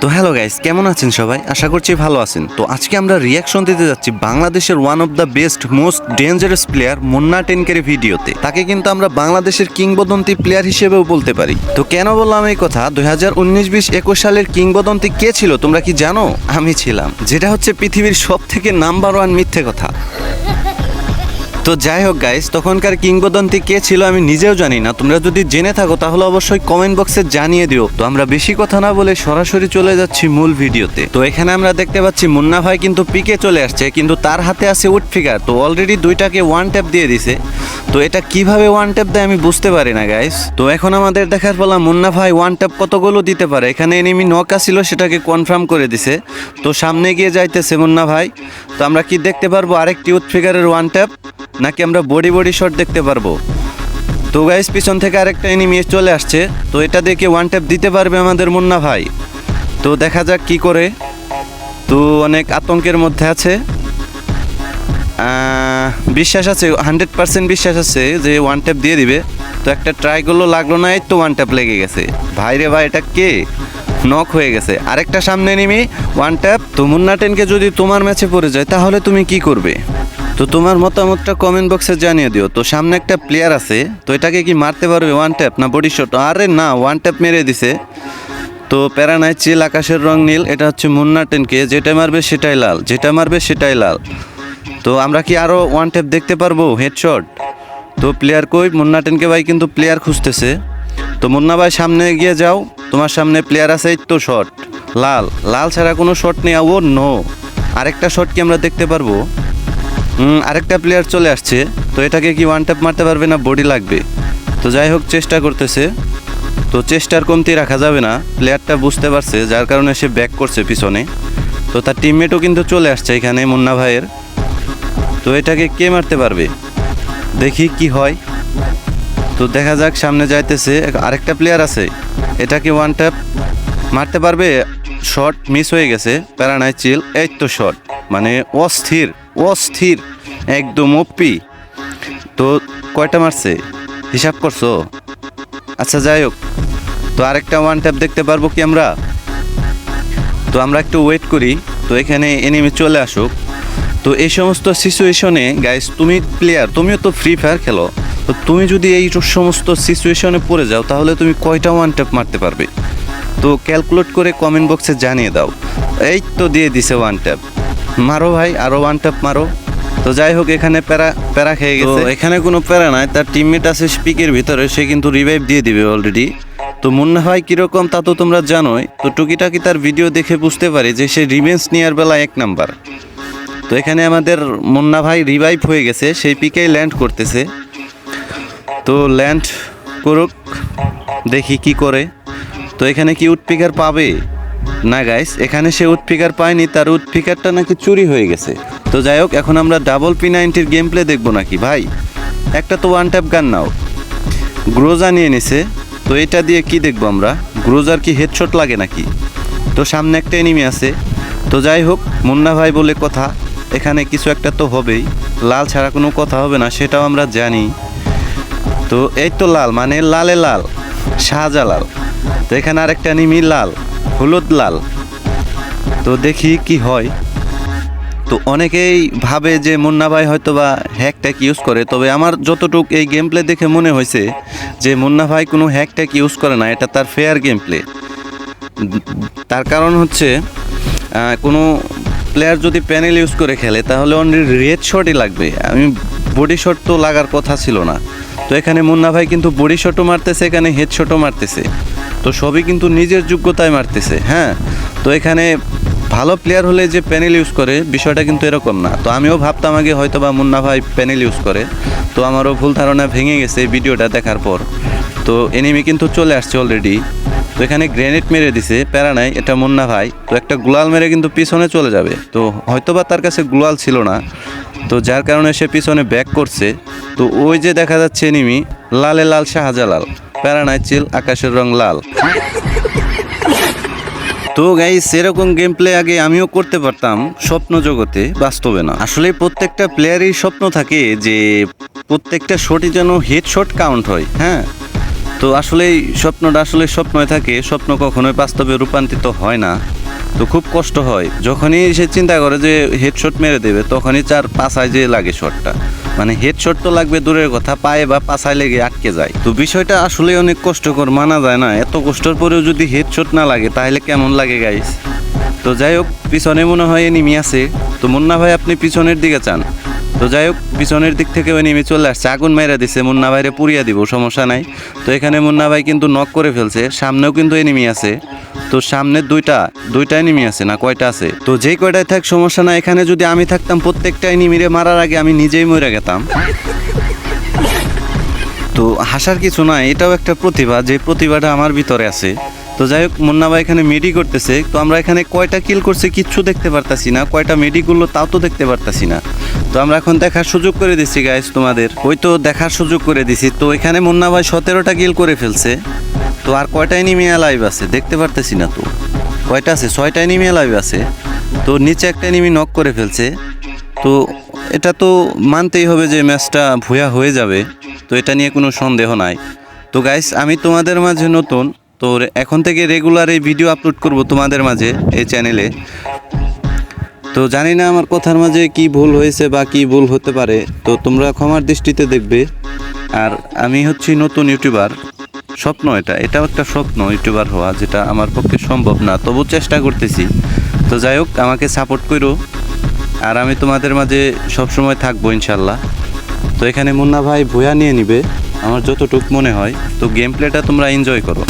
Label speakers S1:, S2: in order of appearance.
S1: তো hello guys, কেমন আছেন সবাই? আশা করছি ভালো আছেন। তো আজকে আমরা রিয়াকশন দিতে যাচ্ছি বাংলাদেশের one of the best most dangerous player Munna টেনকের ভিডিওতে। তাকে কিন্তু আমরা বাংলাদেশের কিংবদন্তি প্লেয়ার হিসেবেও বলতে পারি। তো কেন বললাম এই কথা? 2019-20-21 সালের কিংবদন্তি কে ছিল তোমরা কি জানো? আমি ছিলাম, যেটা হচ্ছে পৃথিবীর সব থেকে নাম্বার ওয়ান মিথ্যে কথা। তো যাই হোক গাইস, তখনকার কিংবদন্তি কে ছিল আমি নিজেও জানি না। তোমরা যদি জেনে থাকো তাহলে অবশ্যই কমেন্ট বক্সে জানিয়ে দিও। তো আমরা বেশি কথা না বলে সরাসরি চলে যাচ্ছি মূল ভিডিওতে। তো এখানে আমরা দেখতে পাচ্ছি মুন্না ভাই কিন্তু পিকে চলে আসছে, কিন্তু তার হাতে আছে উড ফিগার। তো অলরেডি দুইটাকে ওয়ান ট্যাপ দিয়ে দিছে। তো এটা কিভাবে ওয়ান ট্যাপ দেয় আমি বুঝতে পারি না গাইস। তো এখন আমাদের দেখার পালা মুন্না ভাই ওয়ান ট্যাপ কতগুলো দিতে পারে। এখানে এনিমি নকা ছিল, সেটাকে কনফার্ম করে দিছে। তো সামনে গিয়ে যাইতেছে মুন্না ভাই। তো আমরা কি দেখতে পারবো আরেকটি উড ফিগারের ওয়ান ট্যাপ, নাকি আমরা বডি শট দেখতে পারবো? তো গাইস, পিছন থেকে আরেকটা এনিমি চলে আসছে। তো এটা দেখে ওয়ান ট্যাপ দিতে পারবে আমাদের মুন্না ভাই। তো দেখা যাক কি করে। তো অনেক আতঙ্কের মধ্যে আছে। বিশ্বাস আছে, 100% বিশ্বাস আছে যে ওয়ান ট্যাপ দিয়ে দিবে। তো একটা ট্রাই করলো, লাগলো না, এই তো ওয়ান ট্যাপ লেগে গেছে। ভাই রে ভাই, এটা কে? নক হয়ে গেছে। আরেকটা সামনে এনিমি, ওয়ান ট্যাপ। তো মুন্না টেনকে যদি তোমার ম্যাচে পড়ে যায় তাহলে তুমি কি করবে? তো তোমার মতামতটা কমেন্ট বক্সে জানিয়ে দিও। তো সামনে একটা প্লেয়ার আছে, তো এটাকে কি মারতে পারবে ওয়ান ট্যাপ না বডি শট? আরে না, ওয়ান ট্যাপ মেরে দিছে। তো প্যারা নাই, চিল আকাশের রং নীল। এটা হচ্ছে মুন্না টেনকে, যেটা মারবে সেটাই লাল, যেটা মারবে সেটাই লাল। তো আমরা কি আরও ওয়ান ট্যাপ দেখতে পারবো হেডশট? তো প্লেয়ার কই? মুন্না টেনকে ভাই কিন্তু প্লেয়ার খুঁজতেছে। তো মুন্না ভাই সামনে গিয়ে যাও, তোমার সামনে প্লেয়ার আছে। এই তো শট, লাল। লাল ছাড়া কোনো শট নেই। ও নো, আরেকটা শট কি আমরা দেখতে পারবো? আরেকটা প্লেয়ার চলে আসছে। তো এটাকে কি ওয়ান ট্যাপ মারতে পারবে না বডি লাগবে? তো যাই হোক, চেষ্টা করতেছে। তো চেষ্টার কমতি রাখা যাবে না। প্লেয়ারটা বুঝতে পারছে, যার কারণে সে ব্যাক করছে পিছনে। তো তার টিমমেটও কিন্তু চলে আসছে এখানে মুন্না ভাইয়ের। তো এটাকে কে মারতে পারবে? দেখি কি হয়। তো দেখা যাক, সামনে যাইতেছে। আরেকটা প্লেয়ার আছে, এটাকে ওয়ান ট্যাপ মারতে পারবে? শট মিস হয়ে গেছে। প্যারানাই চিল। এই তো শট, মানে অস্থির অস্থির একদম ওপি। তো কয়টা মারছে হিসাব করছো? আচ্ছা যাই হোক, তো আরেকটা ওয়ান ট্যাপ দেখতে পারবো কি আমরা? তো আমরা একটু ওয়েট করি। তো এখানে এনিমি চলে আসুক। তো এই সমস্ত সিচুয়েশনে গাইস, তুমি প্লেয়ার, তুমিও তো ফ্রি ফায়ার খেলো। তো তুমি যদি এই সমস্ত সিচুয়েশনে পড়ে যাও তাহলে তুমি কয়টা ওয়ান ট্যাপ মারতে পারবে? তো ক্যালকুলেট করে কমেন্ট বক্সে জানিয়ে দাও। এই তো দিয়ে দিছে ওয়ান ট্যাপ। মারো ভাই, আরও ওয়ান ট্যাপ মারো। তো যাই হোক, এখানে প্যারা খেয়ে গেছে। এখানে কোনো প্যারা নাই, তার টিমমেট আছে স্পিকের ভিতরে, সে কিন্তু রিভাইভ দিয়ে দিবে অলরেডি। তো মুন্না ভাই কীরকম তা তো তোমরা জানোই। তো টুকিটাকি তার ভিডিও দেখে বুঝতে পারি যে সে রিভেঞ্জ নেওয়ার বেলা এক নাম্বার। তো এখানে আমাদের মুন্না ভাই রিভাইভ হয়ে গেছে, সেই পিকেই ল্যান্ড করতেছে। তো ল্যান্ড করুক, দেখি কি করে। তো এখানে কি উড পিকার পাবে? না গাইস, এখানে সে উড পিকার পায়নি, তার উড পিকারটা নাকি চুরি হয়ে গেছে। তো যাই হোক, এখন আমরা ডাবল P90-র গেম প্লে দেখবো নাকি ভাই? একটা তো ওয়ান ট্যাপ গান নাও। গ্রোজা নিয়ে নিছে। তো এটা দিয়ে কি দেখবো আমরা? গ্রোজার কি হেডশট লাগে নাকি? তো সামনে একটা এনিমি আছে। তো যাই হোক, মুন্না ভাই বলে কথা, এখানে কিছু একটা তো হবেই। লাল ছাড়া কোনো কথা হবে না, সেটাও আমরা জানি। তো এই তো লাল, মানে লালে লাল, শাহজালাল। তো এখানে আরেকটা এনিমি লাল, হলুদ লাল। তো দেখি কি হয়। তো অনেকেই ভাবে যে মুন্না ভাই হয়তো বা হ্যাকট্যাক ইউজ করে, তবে আমার যতটুকু এই গেম প্লে দেখে মনে হয়েছে যে মুন্না ভাই কোনো হ্যাকট্যাক ইউজ করে না, এটা তার ফেয়ার গেম প্লে। তার কারণ হচ্ছে, কোনো প্লেয়ার যদি প্যানেল ইউজ করে খেলে তাহলে অনলি রেড শটই লাগবে। বডি শট তো লাগার কথা ছিল না। তো এখানে মুন্না ভাই কিন্তু বডি শটও মারতেছে, এখানে হেড শটও মারতেছে। তো সবই কিন্তু নিজের যোগ্যতায় মারতেছে। হ্যাঁ, তো এখানে ভালো প্লেয়ার হলে যে প্যানেল ইউজ করে, বিষয়টা কিন্তু এরকম না। তো আমিও ভাবতাম আগে হয়তো বা মুন্না ভাই প্যানেল ইউজ করে। তো আমারও ভুল ধারণা ভেঙে গেছে এই ভিডিওটা দেখার পর। তো এনিমি কিন্তু চলে আসছে অলরেডি। তো এখানে গ্রেনেড মেরে দিছে, প্যারা নাই, এটা মুন্না ভাই। তো একটা গ্লোয়াল মেরে কিন্তু পিছনে চলে যাবে। তো হয়তোবা তার কাছে গ্লোয়াল ছিল না, তো যার কারণে সে পিছনে ব্যাক করছে। তো ওই যে দেখা যাচ্ছে এনিমি, লালে লাল শাহজালাল, প্যারা নাই, চিল আকাশের রং লাল। তো গাইস, এরকম গেম প্লে আগে আমিও করতে পারতাম স্বপ্ন জগতে, বাস্তবে না। আসলে প্রত্যেকটা প্লেয়ারই স্বপ্ন থাকে যে প্রত্যেকটা শটই যেন হেডশট কাউন্ট হয়। হ্যাঁ, তো আসলে এই স্বপ্নটা আসলে স্বপ্নই থাকে, স্বপ্ন কখনোই বাস্তবে রূপান্তরিত হয় না। তো খুব কষ্ট হয় যখনই সে চিন্তা করে যে হেডশট মেরে দেবে, তখনই তার পাছায় যে লাগে শটটা, মানে হেডশট তো লাগবে দূরের কথা, পায়ে বা পাছায় লেগে আটকে যায়। তো বিষয়টা আসলে অনেক কষ্টকর, মানা যায় না। এত কষ্টের পরেও যদি হেডশট না লাগে তাহলে কেমন লাগে গাইস। তো যাই হোক, পিছনে মনে হয় এনিমি আছে। তো মুন্না ভাই আপনি পিছনের দিকে চান। তো যাই হোক, পিছনের দিক থেকে এনিমি চলে আসছে, আগুন মেরে দিছে, মুন্না ভাইরে পুড়িয়ে দিব, সমস্যা নাই। তো এখানে মুন্না ভাই কিন্তু নক করে ফেলছে, সামনেও কিন্তু এনিমি আছে। তো সামনে দুইটা এনিমি আছে না কয়টা আছে, তো যেই কয়টায় থাক সমস্যা না। এখানে যদি আমি থাকতাম প্রত্যেকটা এনিমিরে মারার আগে আমি নিজেই মরে গেতাম। তো হাসার কিছু না, এটাও একটা প্রতিভা, যে প্রতিভাটা আমার ভিতরে আছে। তো যাই হোক, মুন্না ভাই এখানে মেডি করতেছে। তো আমরা এখানে কয়টা কিল করছি কিচ্ছু দেখতে পারতাছি না, কয়টা মেডি করলো তাও তো দেখতে পারতাছি না। তো আমরা এখন দেখার সুযোগ করে দিচ্ছি গাইস তোমাদের, ওই তো দেখার সুযোগ করে দিছি। তো এখানে মুন্না ভাই 17টা কিল করে ফেলছে। তো আর কয়টা এনিমি লাইভ আছে দেখতে পারতেছি না। তো কয়টা আছে, 6টা এনিমি লাইভ আছে। তো নিচে একটা এনিমি নক করে ফেলছে। তো এটা তো মানতেই হবে যে ম্যাচটা ভুয়া হয়ে যাবে, তো এটা নিয়ে কোনো সন্দেহ নাই। তো গাইস, আমি তোমাদের মাঝে নতুন, তো এখন থেকে রেগুলার এই ভিডিও আপলোড করব তোমাদের মাঝে এই চ্যানেলে। তো জানি না আমার কথার মাঝে কি ভুল হয়েছে বা কি ভুল হতে পারে, তো তোমরা ক্ষমার দৃষ্টিতে দেখবে। আর আমি হচ্ছি নতুন ইউটিউবার, স্বপ্ন এটাও একটা স্বপ্ন ইউটিউবার হওয়া, যেটা আমার পক্ষে সম্ভব না, তবু চেষ্টা করতেছি। তো যাই হোক, আমাকে সাপোর্ট করো, আর আমি তোমাদের মাঝে সবসময় থাকবো ইনশাল্লাহ। তো এখানে মুন্না ভাই ভুয়া নিয়ে নিবে আমার যতটুক মনে হয়। তো গেম প্লেটা তোমরা এনজয় করো।